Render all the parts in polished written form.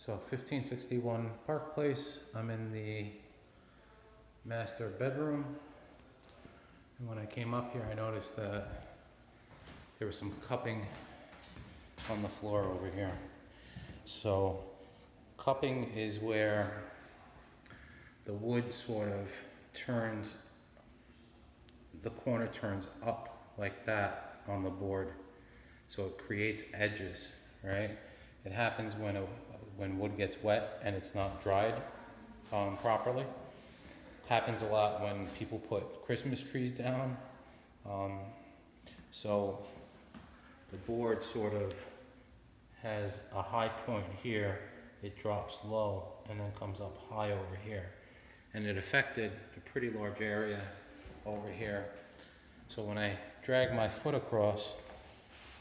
So 1561 Park Place, I'm in the master bedroom. And when I came up here, I noticed that there was some cupping on the floor over here. So cupping is where the wood sort of turns, the corner turns up like that on the board. So it creates edges, right? It happens when wood gets wet and it's not dried properly. Happens a lot when people put Christmas trees down. So the board sort of has a high point here, it drops low and then comes up high over here. And it affected a pretty large area over here. So when I drag my foot across,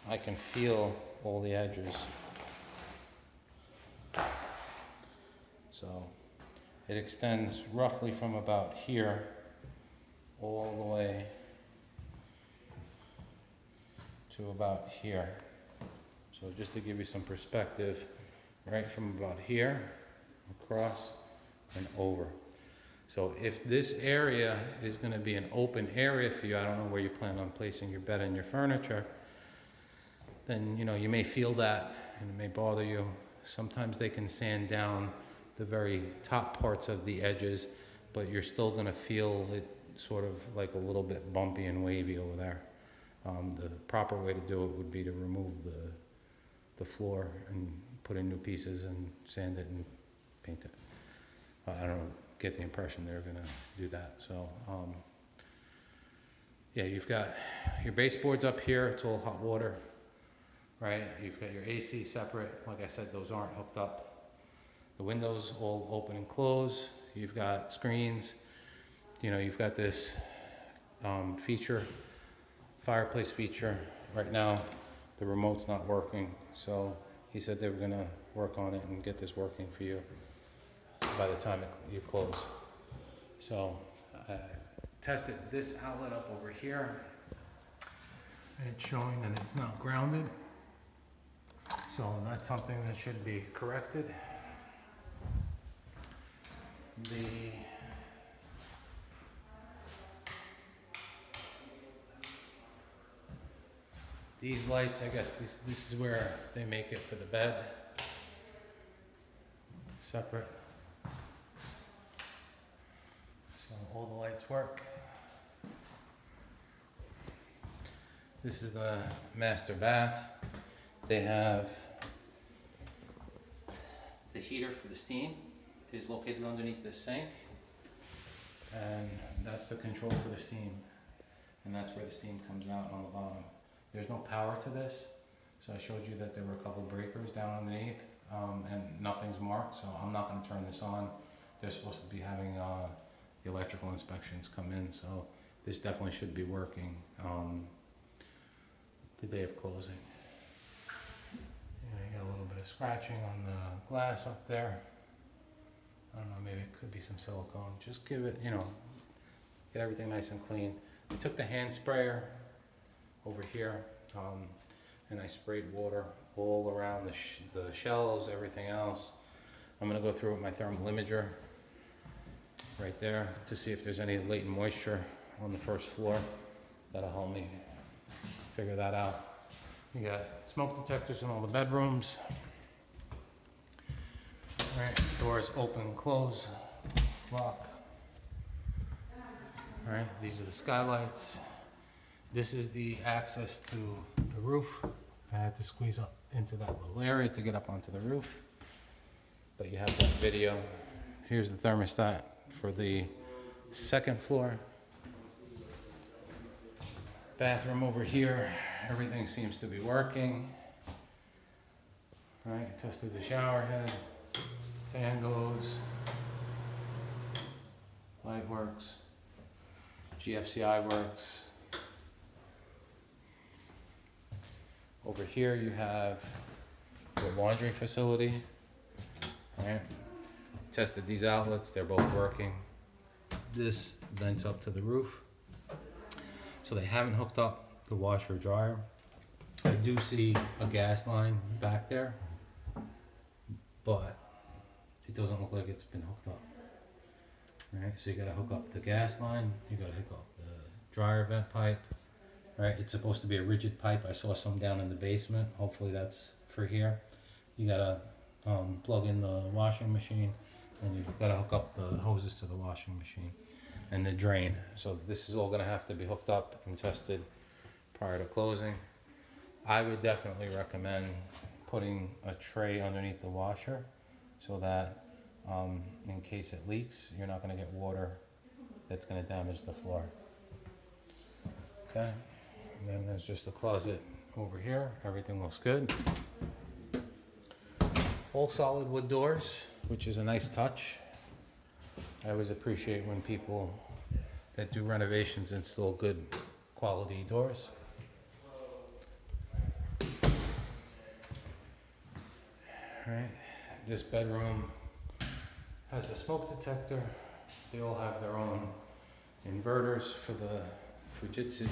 I can feel all the edges. So it extends roughly from about here all the way to about here. So just to give you some perspective, right from about here, across and over. So if this area is going to be an open area for you, I don't know where you plan on placing your bed and your furniture, then you may feel that and it may bother you. Sometimes they can sand down the very top parts of the edges, but you're still going to feel it sort of like a little bit bumpy and wavy over there. The proper way to do it would be to remove the floor and put in new pieces and sand it and paint it. I don't get the impression they're going to do that. So yeah, you've got your baseboards up here. It's all hot water, right? You've got your AC separate. Like I said, those aren't hooked up. The windows all open and close. You've got screens. You've got this fireplace feature. Right now, the remote's not working. So he said they were gonna work on it and get this working for you by the time you close. So I tested this outlet up over here, and it's showing that it's not grounded. So that's something that should be corrected. These lights, I guess this is where they make it for the bed. Separate. So all the lights work. This is the master bath. They have the heater for the steam is located underneath the sink, and that's the control for the steam, and that's where the steam comes out on the bottom. There's no power to this, so I showed you that there were a couple breakers down underneath, and nothing's marked, so I'm not going to turn this on. They're supposed to be having the electrical inspections come in, so this definitely should be working the day of closing. You got a little bit of scratching on the glass up there. I don't know, maybe it could be some silicone. Just give it, get everything nice and clean. I took the hand sprayer over here, and I sprayed water all around the shelves, everything else. I'm gonna go through with my thermal imager right there to see if there's any latent moisture on the first floor. That'll help me figure that out. You got smoke detectors in all the bedrooms. All right, doors open, close, lock. All right, these are the skylights. This is the access to the roof. I had to squeeze up into that little area to get up onto the roof. But you have that video. Here's the thermostat for the second floor. Bathroom over here. Everything seems to be working. All right, tested the shower head. Fan goes. Light works. GFCI works. Over here you have the laundry facility. All right. Tested these outlets, they're both working. This vents up to the roof. So they haven't hooked up the washer dryer. I do see a gas line back there, but it doesn't look like it's been hooked up. Right, so you gotta hook up the gas line, you gotta hook up the dryer vent pipe. Right, it's supposed to be a rigid pipe. I saw some down in the basement. Hopefully that's for here. You gotta plug in the washing machine, and you've gotta hook up the hoses to the washing machine and the drain. So this is all gonna have to be hooked up and tested prior to closing. I would definitely recommend putting a tray underneath the washer so that in case it leaks, you're not gonna get water that's gonna damage the floor. Okay. And then there's just a closet over here. Everything looks good. All solid wood doors, which is a nice touch. I always appreciate when people that do renovations install good quality doors. Alright, this bedroom has a smoke detector. They all have their own inverters for the Fujitsu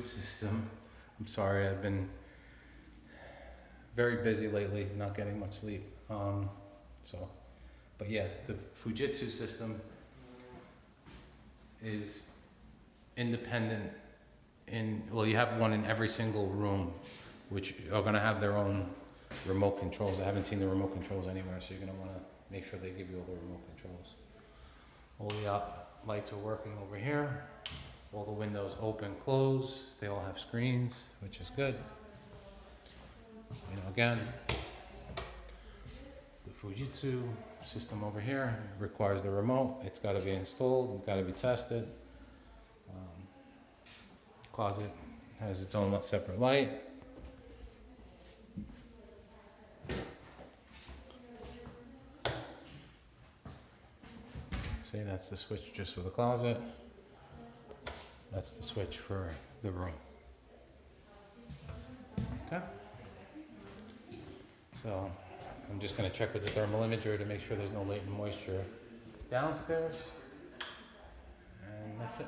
system. I'm sorry, I've been very busy lately, not getting much sleep. But yeah, the Fujitsu system is independent you have one in every single room, which are gonna have their own remote controls. I haven't seen the remote controls anywhere, so you're gonna wanna make sure they give you all the remote controls. All the lights are working over here. All the windows open, close. They all have screens, which is good. Again, the Fujitsu system over here requires the remote. It's got to be installed. It's got to be tested. Closet has its own separate light. See, that's the switch just for the closet. That's the switch for the room. Okay. So I'm just going to check with the thermal imager to make sure there's no latent moisture downstairs. And that's it.